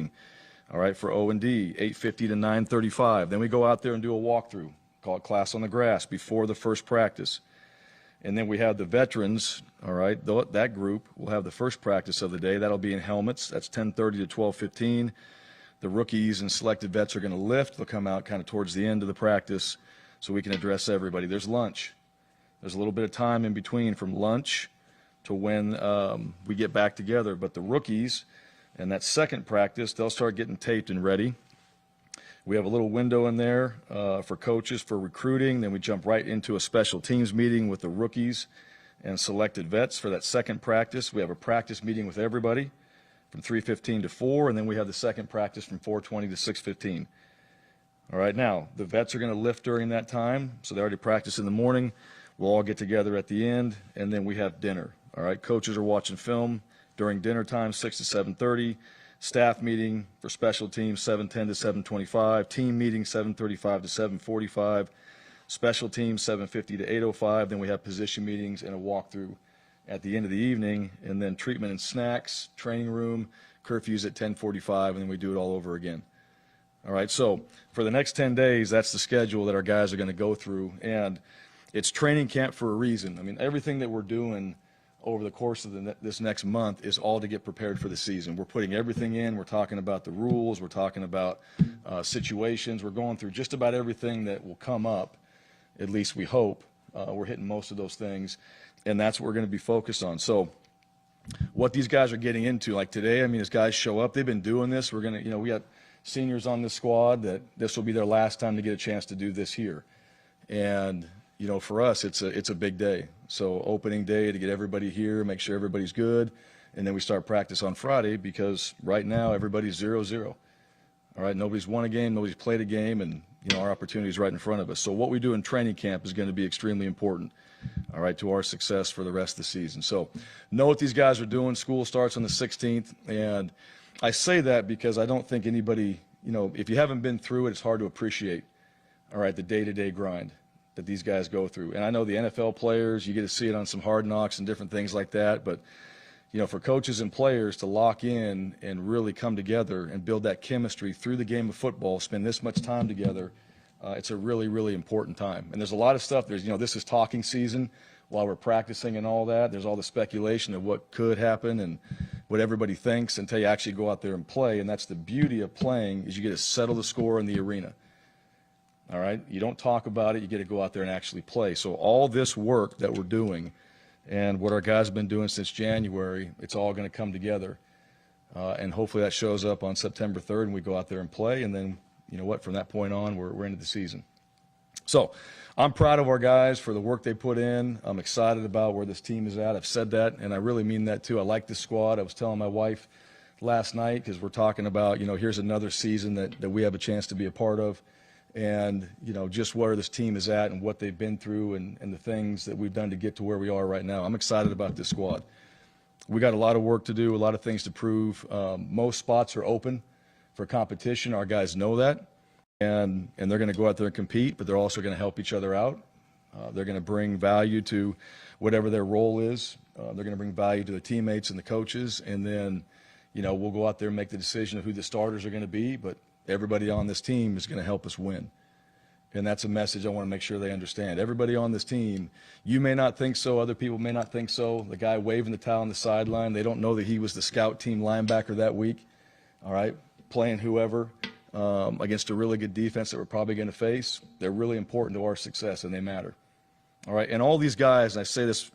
meeting. All right, for O&D, 8:50 to 9:35. Then we go out there and do a walkthrough, call it class on the grass, before the first practice. And then we have the veterans, all right, that group will have the first practice of the day. That'll be in helmets. That's 10:30 to 12:15. The rookies and selected vets are going to lift. They'll come out kind of towards the end of the practice so we can address everybody. There's lunch. There's a little bit of time in between from lunch to when we get back together. But the rookies and that second practice, they'll start getting taped and ready. We have a little window in there for coaches for recruiting. Then we jump right into a special teams meeting with the rookies and selected vets for that second practice. We have a practice meeting with everybody from 3:15 to 4, and then we have the second practice from 4:20 to 6:15. All right, now, the vets are going to lift during that time, so they already practice in the morning. We'll all get together at the end, and then we have dinner. All right, coaches are watching film during dinner time, 6 to 7:30. Staff meeting for special teams, 7:10 to 7:25. Team meeting, 7:35 to 7:45. Special teams, 7:50 to 8:05. Then we have position meetings and a walkthrough at the end of the evening, and then treatment and snacks, training room, curfews at 10:45, and then we do it all over again. All right, so for the next 10 days, that's the schedule that our guys are going to go through, and it's training camp for a reason. I mean, everything that we're doing over the course of this next month is all to get prepared for the season. We're putting everything in. We're talking about the rules. We're talking about situations. We're going through just about everything that will come up, at least we hope. We're hitting most of those things, and that's what we're going to be focused on. So what these guys are getting into, like today, I mean, as guys show up, they've been doing this. We're going to, we got seniors on this squad that this will be their last time to get a chance to do this here. And, for us, it's a big day. So opening day to get everybody here, make sure everybody's good, and then we start practice on Friday because right now everybody's 0-0. All right, nobody's won a game, nobody's played a game, and our opportunity is right in front of us. So what we do in training camp is going to be extremely important, all right, to our success for the rest of the season. So know what these guys are doing. School starts on the 16th, and I say that because I don't think anybody, if you haven't been through it, it's hard to appreciate, all right, the day-to-day grind that these guys go through. And I know the NFL players, you get to see it on some Hard Knocks and different things like that, but for coaches and players to lock in and really come together and build that chemistry through the game of football, spend this much time together, it's a really, really important time. And there's a lot of stuff. There's, this is talking season while we're practicing and all that. There's all the speculation of what could happen and what everybody thinks until you actually go out there and play. And that's the beauty of playing, is you get to settle the score in the arena. All right? You don't talk about it. You get to go out there and actually play. So all this work that we're doing and what our guys have been doing since January, it's all going to come together. And hopefully that shows up on September 3rd and we go out there and play. And then, from that point on, we're into the season. So I'm proud of our guys for the work they put in. I'm excited about where this team is at. I've said that, and I really mean that too. I like this squad. I was telling my wife last night, because we're talking about, here's another season that we have a chance to be a part of. And, just where this team is at and what they've been through and the things that we've done to get to where we are right now. I'm excited about this squad. We got a lot of work to do, a lot of things to prove. Most spots are open for competition. Our guys know that. And they're going to go out there and compete, but they're also going to help each other out. They're going to bring value to whatever their role is. They're going to bring value to the teammates and the coaches. And then, we'll go out there and make the decision of who the starters are going to be. But everybody on this team is going to help us win. And that's a message I want to make sure they understand. Everybody on this team, you may not think so, other people may not think so. The guy waving the towel on the sideline, they don't know that he was the scout team linebacker that week, all right, playing whoever against a really good defense that we're probably going to face. They're really important to our success, and they matter. All right, and all these guys, and I say this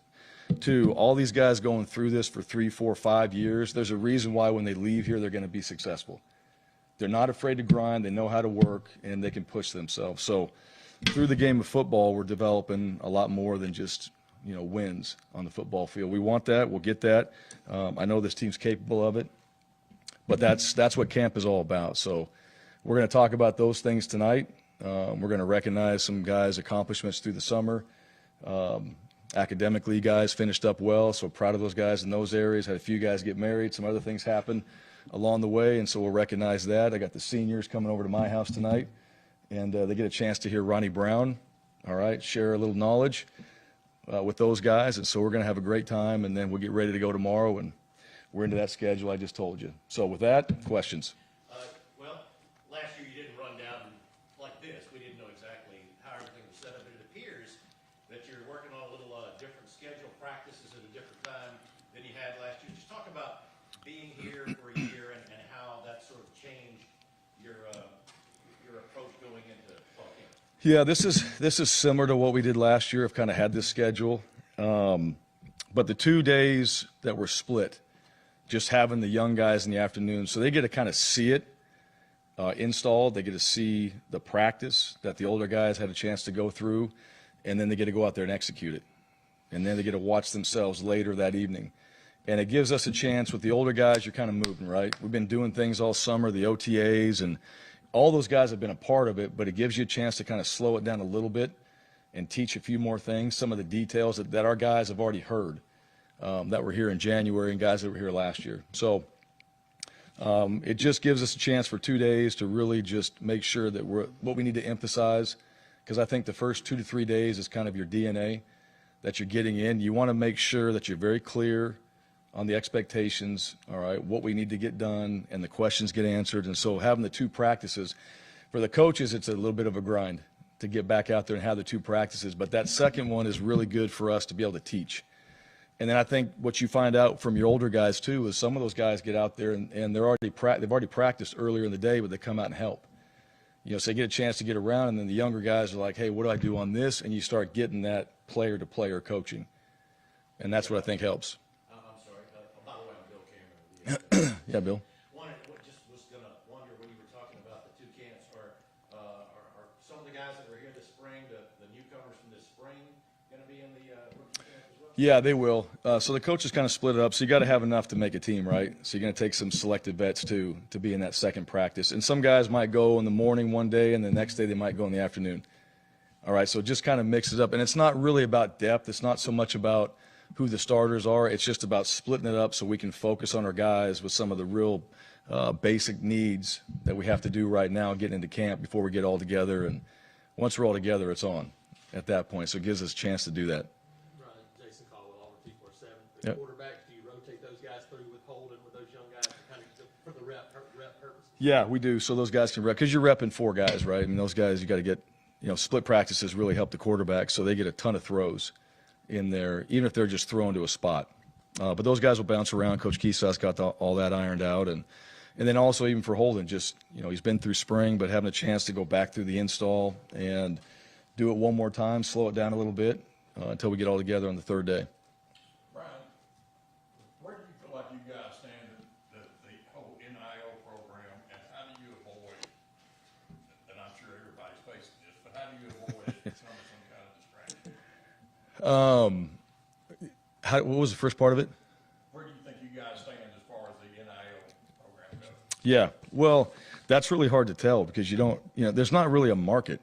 too, all these guys going through this for 3, 4, 5 years, there's a reason why when they leave here they're going to be successful. They're not afraid to grind. They know how to work, and they can push themselves. So through the game of football, we're developing a lot more than just, wins on the football field. We want that. We'll get that. I know this team's capable of it, but that's what camp is all about. So we're going to talk about those things tonight. We're going to recognize some guys' accomplishments through the summer. Academically, guys finished up well, so proud of those guys in those areas. Had a few guys get married. Some other things happen along the way, and so we'll recognize that. I got the seniors coming over to my house tonight, and they get a chance to hear Ronnie Brown, all right, share a little knowledge with those guys, and so we're going to have a great time, and then we'll get ready to go tomorrow, and we're into that schedule I just told you. So with that, questions? Yeah, this is similar to what we did last year. I've kind of had this schedule, but the 2 days that were split, just having the young guys in the afternoon, so they get to kind of see it installed. They get to see the practice that the older guys had a chance to go through, and then they get to go out there and execute it. And then they get to watch themselves later that evening. And it gives us a chance with the older guys, you're kind of moving, right? We've been doing things all summer, the OTAs, and all those guys have been a part of it, but it gives you a chance to kind of slow it down a little bit and teach a few more things, some of the details that our guys have already heard that were here in January and guys that were here last year. So it just gives us a chance for 2 days to really just make sure that what we need to emphasize, because I think the first 2 to 3 days is kind of your DNA that you're getting in. You want to make sure that you're very clear on the expectations, all right, what we need to get done, and the questions get answered. And so having the 2 practices, for the coaches, it's a little bit of a grind to get back out there and have the 2 practices. But that second one is really good for us to be able to teach. And then I think what you find out from your older guys too is some of those guys get out there and they've already practiced earlier in the day, but they come out and help. You know, so they get a chance to get around, and then the younger guys are like, hey, what do I do on this? And you start getting that player-to-player coaching. And that's what I think helps. I'm sorry. By the way, I'm Bill Cameron. Yeah, Bill. Just was going to wonder when you were talking about the 2 camps, are some of the guys that were here this spring, the newcomers from this spring, going to be in the rookie camp as well? Yeah, they will. So the coaches kind of split it up. So you got to have enough to make a team, right? So you're going to take some selected vets too to be in that second practice. And some guys might go in the morning one day, and the next day they might go in the afternoon. All right, so it just kind of mixes up. And it's not really about depth. It's not so much about who the starters are. It's just about splitting it up so we can focus on our guys with some of the real basic needs that we have to do right now getting into camp before we get all together. And once we're all together, it's on at that point. So it gives us a chance to do that. Jason Caldwell, Auburn 247. The Yep. quarterbacks, do you rotate those guys through with Holden, with those young guys, kind of for the rep purpose? Yeah, we do. So those guys can rep, because you're repping 4 guys, right? I mean, those guys, you got to get, split practices really help the quarterback, so they get a ton of throws in there, even if they're just thrown to a spot. But those guys will bounce around. Coach Kesaw's got all that ironed out. And then also even for Holden, just, he's been through spring, but having a chance to go back through the install and do it one more time, slow it down a little bit until we get all together on the 3rd day. Brian, where do you feel like you guys stand in the whole NIL program, and how do you avoid, and I'm sure everybody's facing this, but how do you avoid it becoming some kind of distraction? What was the first part of it? Where do you think you guys stand as far as the NIL program goes? Yeah, well, that's really hard to tell because there's not really a market.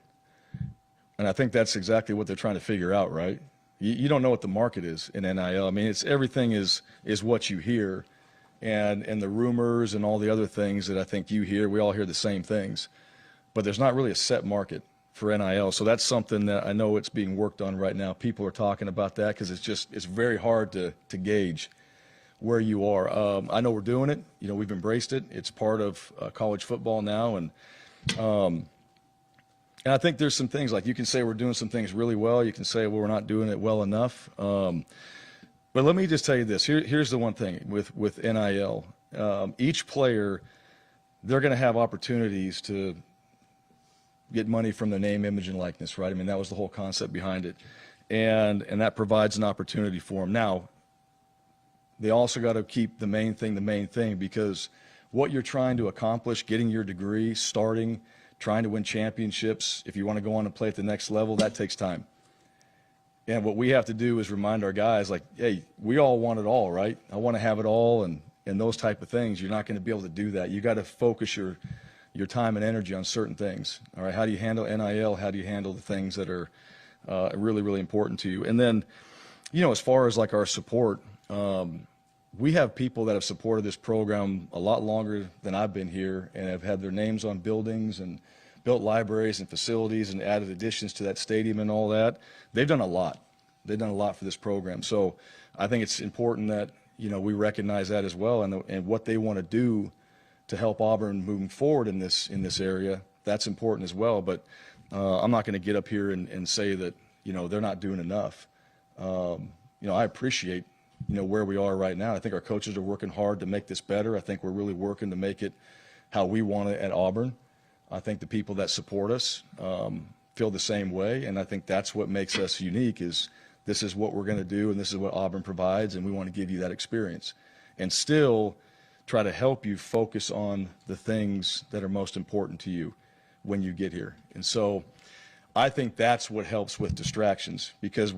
And I think that's exactly what they're trying to figure out, right? You don't know what the market is in NIL. I mean, everything is what you hear, and the rumors and all the other things that I think you hear. We all hear the same things, but there's not really a set market for NIL. So that's something that I know it's being worked on right now. People are talking about that because it's very hard to gauge where you are. I know we're doing it. We've embraced it. It's part of college football now, and I think there's some things like you can say we're doing some things really well. You can say, well, we're not doing it well enough. But let me just tell you this. Here's the one thing with NIL. Each player, they're going to have opportunities to get money from their name, image, and likeness, right? I mean, that was the whole concept behind it. And that provides an opportunity for them. Now, they also got to keep the main thing, because what you're trying to accomplish, getting your degree, starting, trying to win championships, if you want to go on and play at the next level, that takes time. And what we have to do is remind our guys, like, hey, we all want it all, right? I want to have it all, and those type of things. You're not going to be able to do that. You got to focus your time and energy on certain things. All right, how do you handle NIL? How do you handle the things that are really, really important to you? And then, as far as like our support, we have people that have supported this program a lot longer than I've been here and have had their names on buildings and built libraries and facilities and added additions to that stadium and all that. They've done a lot. They've done a lot for this program. So I think it's important that, we recognize that as well, and what they want to do to help Auburn moving forward in this area. That's important as well. But I'm not going to get up here and say that, they're not doing enough. I appreciate where we are right now. I think our coaches are working hard to make this better. I think we're really working to make it how we want it at Auburn. I think the people that support us, feel the same way. And I think that's what makes us unique is this is what we're going to do, and this is what Auburn provides, and we want to give you that experience. And still try to help you focus on the things that are most important to you when you get here. And so I think that's what helps with distractions, because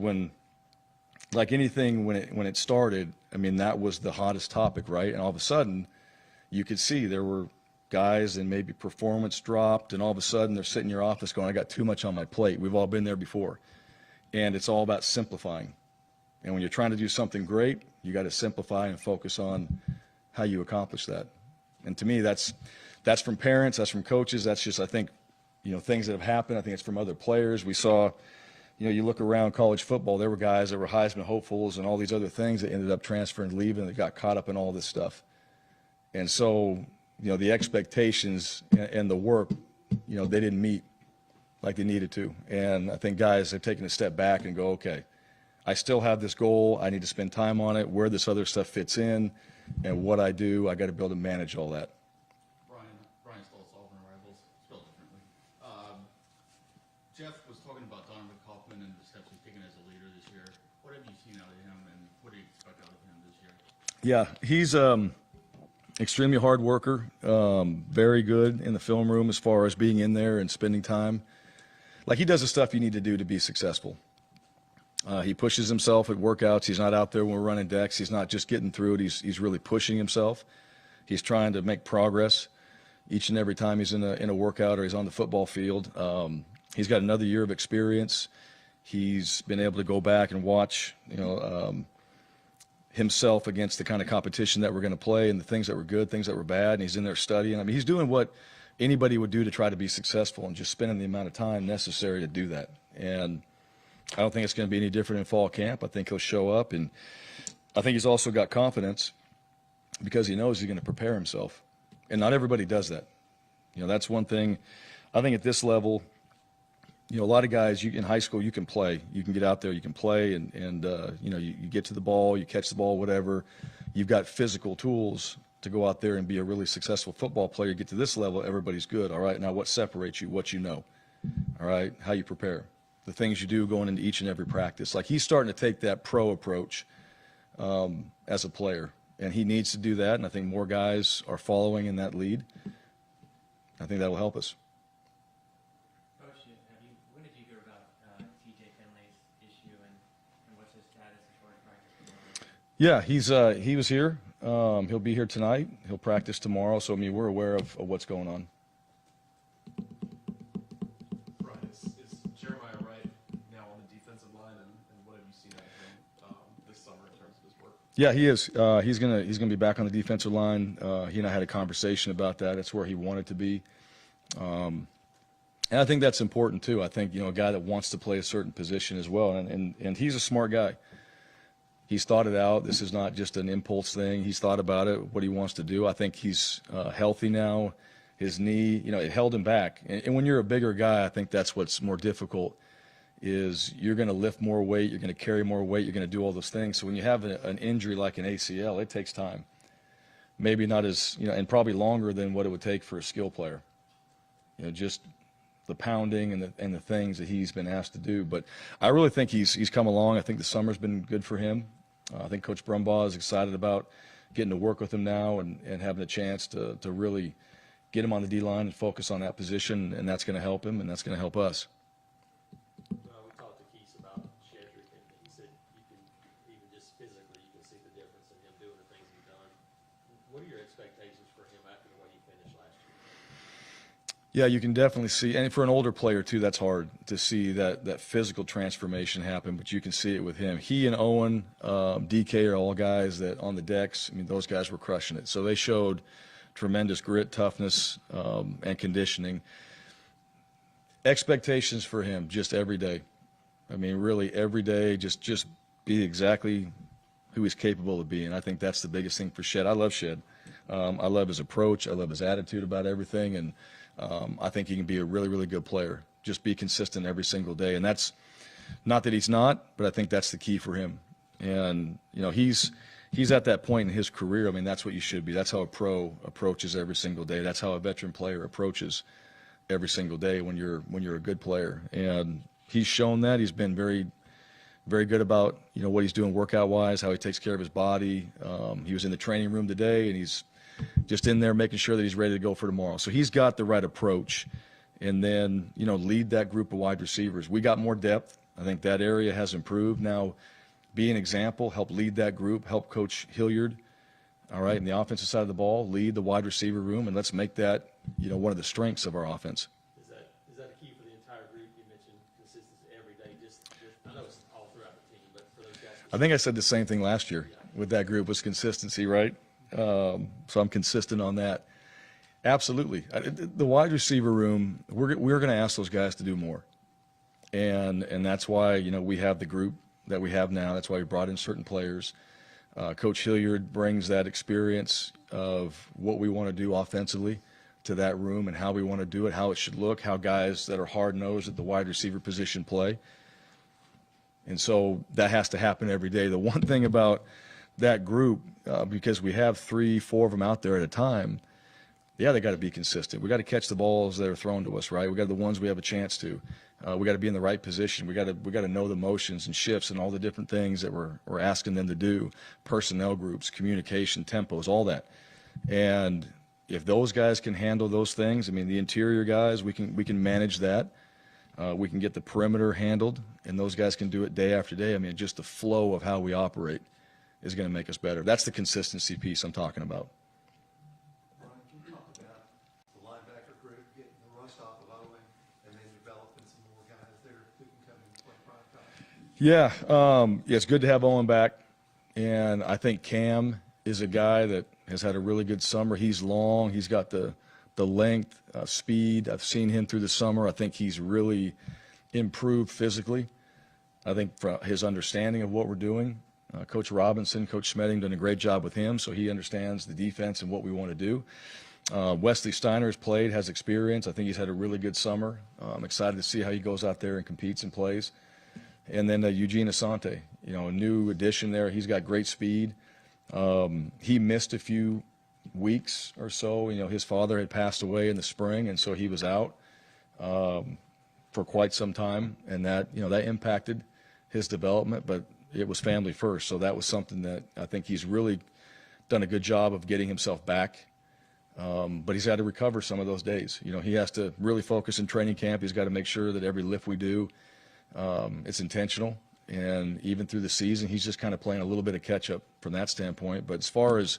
like anything, when it started, I mean, that was the hottest topic, right? And all of a sudden, you could see there were guys and maybe performance dropped, and all of a sudden they're sitting in your office going, I got too much on my plate. We've all been there before. And it's all about simplifying. And when you're trying to do something great, you got to simplify and focus on how you accomplish that. And to me, that's from parents, that's from coaches, that's just, I think, things that have happened. I think it's from other players. We saw, you look around college football, there were guys that were Heisman hopefuls and all these other things that ended up transferring, leaving, that got caught up in all this stuff. And so, the expectations and the work, they didn't meet like they needed to. And I think guys have taken a step back and go, okay, I still have this goal. I need to spend time on it, where this other stuff fits in, and what I do, I got to be able to manage all that. Brian Stoltz, Auburn Rivals, spelled differently. Jeff was talking about Donovan Kaufman and the steps he's taken as a leader this year. What have you seen out of him, and what do you expect out of him this year? Yeah, he's extremely hard worker, very good in the film room as far as being in there and spending time. Like, he does the stuff you need to do to be successful. He pushes himself at workouts. He's not out there when we're running decks. He's not just getting through it. He's really pushing himself. He's trying to make progress each and every time he's in a workout or he's on the football field. He's got another year of experience. He's been able to go back and watch, himself against the kind of competition that we're going to play, and the things that were good, things that were bad, and he's in there studying. I mean, he's doing what anybody would do to try to be successful, and just spending the amount of time necessary to do that. And I don't think it's going to be any different in fall camp. I think he'll show up, and I think he's also got confidence because he knows he's going to prepare himself. And not everybody does that. That's one thing. I think at this level, a lot of guys, in high school, you can play. You can get out there, you can play, and you get to the ball, you catch the ball, whatever. You've got physical tools to go out there and be a really successful football player. Get to this level, everybody's good. All right, now what separates you? What you know. All right, how you prepare. The things you do going into each and every practice. Like, he's starting to take that pro approach as a player, and he needs to do that, and I think more guys are following in that lead. I think that will help us. When did you hear about TJ Finley's issue, and what's his status as far as practice? Yeah, he was here. He'll be here tonight. He'll practice tomorrow. So, I mean, we're aware of what's going on. Brian, is Jeremiah Wright now on the defensive line, and what have you seen out of him this summer in terms of his work? Yeah, he is. He's gonna be back on the defensive line. He and I had a conversation about that. It's where he wanted to be. And I think that's important too. I think, a guy that wants to play a certain position as well. And he's a smart guy. He's thought it out. This is not just an impulse thing. He's thought about it, what he wants to do. I think he's healthy now. His knee, it held him back. And when you're a bigger guy, I think that's what's more difficult is you're going to lift more weight, you're going to carry more weight, you're going to do all those things. So when you have an injury like an ACL, it takes time. Maybe not as, and probably longer than what it would take for a skill player. Just the pounding and the things that he's been asked to do. But I really think he's come along. I think the summer's been good for him. I think Coach Brumbaugh is excited about getting to work with him now and having a chance to really get him on the D-line and focus on that position, and that's going to help him, and that's going to help us. We talked to Keith about Shedrick, and he said you can, even just physically, you can see the difference in him doing the things he's done. What are your expectations for him after the way he finished last year? Yeah, you can definitely see, and for an older player too, that's hard to see that physical transformation happen, but you can see it with him. He and Owen, DK are all guys that on the decks, I mean, those guys were crushing it. So they showed tremendous grit, toughness, and conditioning. Expectations for him just every day. I mean, really every day, just be exactly who he's capable of being. I think that's the biggest thing for Shed. I love Shed. I love his approach. I love his attitude about everything, and I think he can be a really, really good player. Just be consistent every single day, and that's not that he's not, but I think that's the key for him. And he's at that point in his career. I mean, that's what you should be. That's how a pro approaches every single day. That's how a veteran player approaches every single day when you're a good player. And he's shown that. He's been very, very good about, what he's doing workout wise, how he takes care of his body. He was in the training room today, and he's just in there making sure that he's ready to go for tomorrow. So he's got the right approach. And then, lead that group of wide receivers. We got more depth. I think that area has improved. Now, be an example, help lead that group, help Coach Hilliard, all right, in the offensive side of the ball, lead the wide receiver room, and let's make that, one of the strengths of our offense. Is that a key for the entire group? You mentioned consistency every day. Just I know it's all throughout the team, but for those guys. I think I said the same thing last year with that group was consistency, right? So I'm consistent on that. Absolutely. The wide receiver room, we're going to ask those guys to do more. And that's why, we have the group that we have now. That's why we brought in certain players. Coach Hilliard brings that experience of what we want to do offensively to that room and how we want to do it, how it should look, how guys that are hard-nosed at the wide receiver position play. And so that has to happen every day. The one thing about that group, because we have 3, 4 of them out there at a time, they got to be consistent. We got to catch the balls that are thrown to us, right? We got the ones we have a chance to. We got to be in the right position. We got to know the motions and shifts and all the different things that we're asking them to do. Personnel groups, communication, tempos, all that. And if those guys can handle those things, the interior guys, we can manage that. We can get the perimeter handled, and those guys can do it day after day. Just the flow of how we operate is going to make us better. That's the consistency piece I'm talking about. Brian, can you talk about the linebacker group, getting the rust off of Owen, and then developing some more guys there who can come and play prime time? Yeah, it's good to have Owen back, and I think Cam is a guy that has had a really good summer. He's long. He's got the length, speed. I've seen him through the summer. I think he's really improved physically. I think for his understanding of what we're doing. Coach Robinson, Coach Schmedding done a great job with him, so he understands the defense and what we want to do. Wesley Steiner has played, has experience. I think he's had a really good summer. I'm excited to see how he goes out there and competes and plays. And then Eugene Asante, a new addition there. He's got great speed. He missed a few weeks or so. His father had passed away in the spring, and so he was out for quite some time, and that impacted his development, but it was family first. So that was something that I think he's really done a good job of getting himself back. But he's had to recover some of those days. He has to really focus in training camp. He's got to make sure that every lift we do, it's intentional. And even through the season, he's just kind of playing a little bit of catch up from that standpoint. But as far as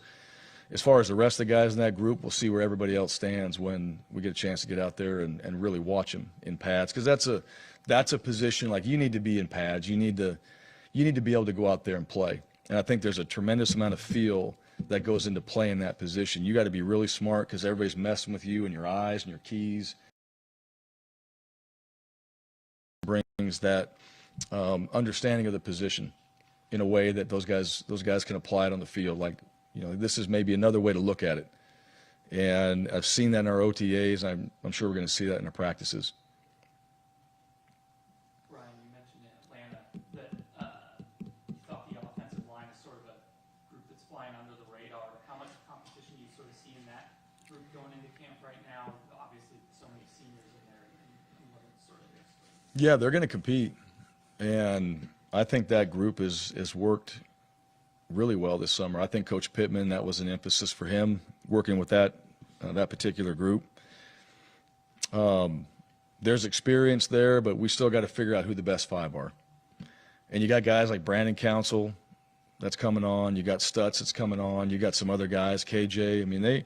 the rest of the guys in that group, we'll see where everybody else stands when we get a chance to get out there and really watch them in pads. Because that's a position, like, you need to be in pads. You need to be able to go out there and play. And I think there's a tremendous amount of feel that goes into playing that position. You got to be really smart because everybody's messing with you and your eyes and your keys. Brings that understanding of the position in a way that those guys can apply it on the field. Like, this is maybe another way to look at it. And I've seen that in our OTAs. I'm sure we're going to see that in our practices. Brian, you mentioned in Atlanta that you thought the offensive line is sort of a group that's flying under the radar. How much competition do you sort of see in that group going into camp right now? Obviously, so many seniors in there, and what it's sort of is. Yeah, they're going to compete. And I think that group has worked really well this summer. I think Coach Pittman, that was an emphasis for him, working with that particular group. There's experience there, but we still got to figure out who the best 5 are. And you got guys like Brandon Council that's coming on. You got Stutz that's coming on. You got some other guys, KJ.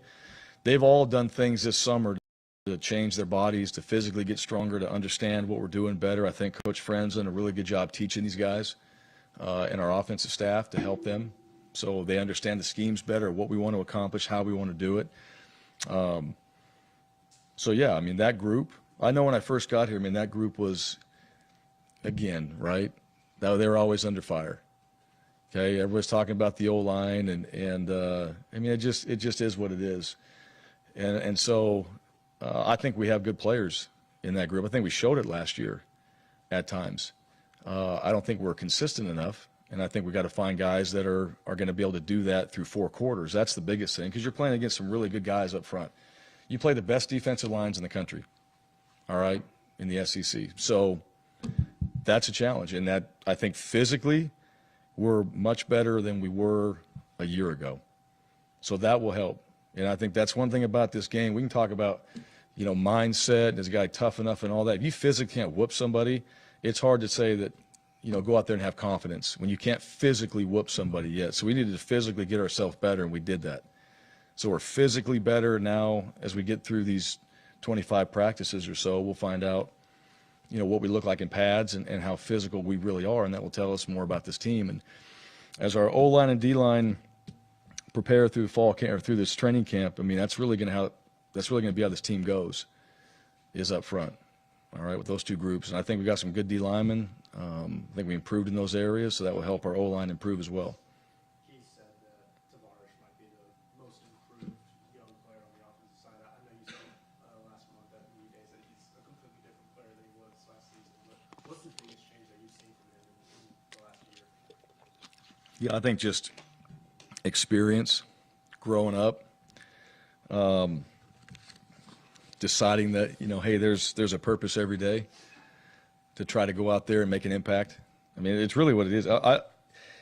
They've all done things this summer to change their bodies, to physically get stronger, to understand what we're doing better. I think Coach Friend's done a really good job teaching these guys and our offensive staff to help them so they understand the schemes better, what we want to accomplish, how we want to do it. So, yeah, that group, I know when I first got here, that group was, again, right, they were always under fire. Okay, everybody's talking about the O-line, and it just is what it is. And so I think we have good players in that group. I think we showed it last year at times. I don't think we're consistent enough, and I think we got to find guys that are going to be able to do that through 4 quarters. That's the biggest thing, because you're playing against some really good guys up front. You play the best defensive lines in the country, all right, in the SEC. So that's a challenge. And that, I think physically, we're much better than we were a year ago. So that will help. And I think that's one thing about this game. We can talk about, mindset, is a guy tough enough and all that. If you physically can't whoop somebody, it's hard to say that, go out there and have confidence when you can't physically whoop somebody yet. So we needed to physically get ourselves better, and we did that. So we're physically better now. As we get through these 25 practices or so, we'll find out, what we look like in pads and how physical we really are, and that will tell us more about this team. And as our O-line and D-line prepare through fall camp or through this training camp, I mean, that's really going to be how this team goes, is up front. All right, with those two groups. And I think we got some good D linemen. I think we improved in those areas, so that will help our O-line improve as well. He said that Tavares might be the most improved young player on the offensive side. I know you said last month at media days that he's a completely different player than he was last season. But what's the biggest change that you've seen from him in the last year? Yeah, I think just experience, growing up, deciding that, hey, there's a purpose every day to try to go out there and make an impact. I mean, it's really what it is.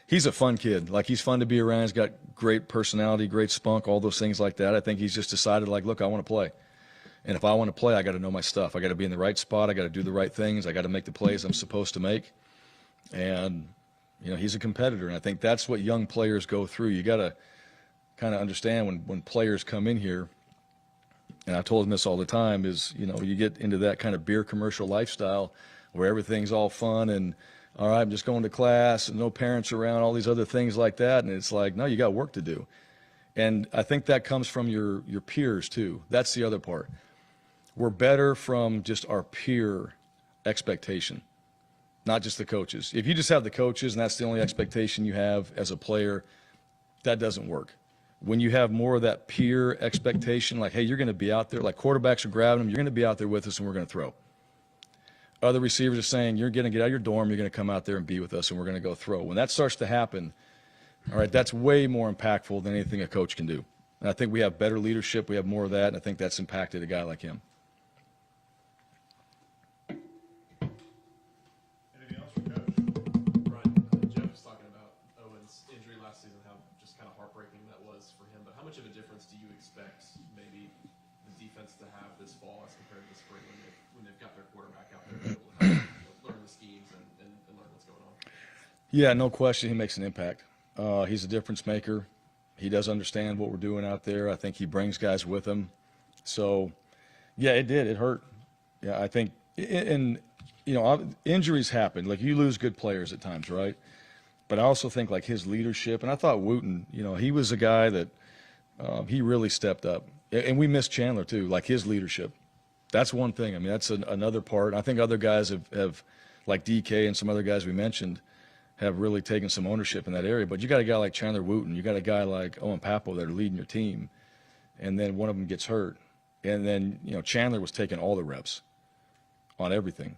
He's a fun kid. Like, he's fun to be around. He's got great personality, great spunk, all those things like that. I think he's just decided, like, look, I want to play. And if I want to play, I got to know my stuff. I got to be in the right spot. I got to do the right things. I got to make the plays I'm supposed to make. And, he's a competitor. And I think that's what young players go through. You got to kind of understand when players come in here, and I told him this all the time, is, you get into that kind of beer commercial lifestyle where everything's all fun and, all right, I'm just going to class and no parents around, all these other things like that. And it's like, no, you got work to do. And I think that comes from your peers too. That's the other part. We're better from just our peer expectation, not just the coaches. If you just have the coaches and that's the only expectation you have as a player, that doesn't work. When you have more of that peer expectation, like, hey, you're going to be out there, like quarterbacks are grabbing them, you're going to be out there with us and we're going to throw. Other receivers are saying, you're going to get out of your dorm, you're going to come out there and be with us and we're going to go throw. When that starts to happen, all right, that's way more impactful than anything a coach can do. And I think we have better leadership, we have more of that, and I think that's impacted a guy like him. Anything else for Coach? Brian, Jeff was talking about Owen's injury last season, how just kind of heartbreaking that was for him. But how much of a difference do you expect maybe the defense to have this fall as compared to the spring when they've got their quarterback out there able to learn the schemes and learn what's going on? Yeah, no question, he makes an impact. He's a difference maker. He does understand what we're doing out there. I think he brings guys with him. So, yeah, it did. It hurt. Yeah, I think, and, injuries happen. Like, you lose good players at times, right? But I also think, like, his leadership, and I thought Wooten, he was a guy that he really stepped up. And we missed Chandler, too, like his leadership. That's one thing. I mean, that's another part. I think other guys have, like DK and some other guys we mentioned, have really taken some ownership in that area. But you got a guy like Chandler Wooten, you got a guy like Owen Papo that are leading your team, and then one of them gets hurt. And then, Chandler was taking all the reps on everything,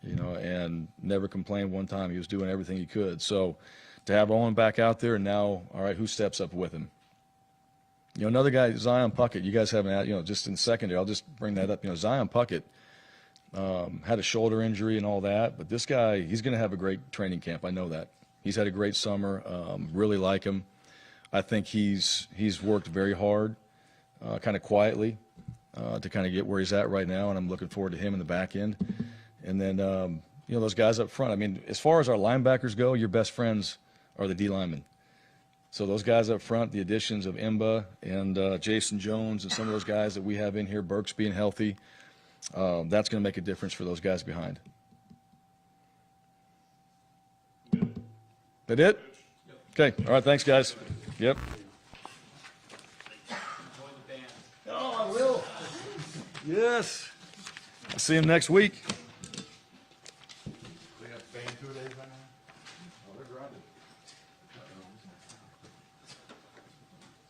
and never complained one time. He was doing everything he could. So to have Owen back out there, and now, all right, who steps up with him? Another guy, Zion Puckett, you guys haven't had, just in secondary, I'll just bring that up. Zion Puckett had a shoulder injury and all that, but this guy, he's going to have a great training camp. I know that. He's had a great summer, really like him. I think he's worked very hard, kind of quietly, to kind of get where he's at right now, and I'm looking forward to him in the back end. And then, those guys up front. I mean, as far as our linebackers go, your best friends are the D linemen. So those guys up front, the additions of Imba and Jason Jones and some of those guys that we have in here, Burks being healthy, that's going to make a difference for those guys behind. That it? Okay. All right. Thanks, guys. Yep. Oh, I will. Yes. I'll see him next week.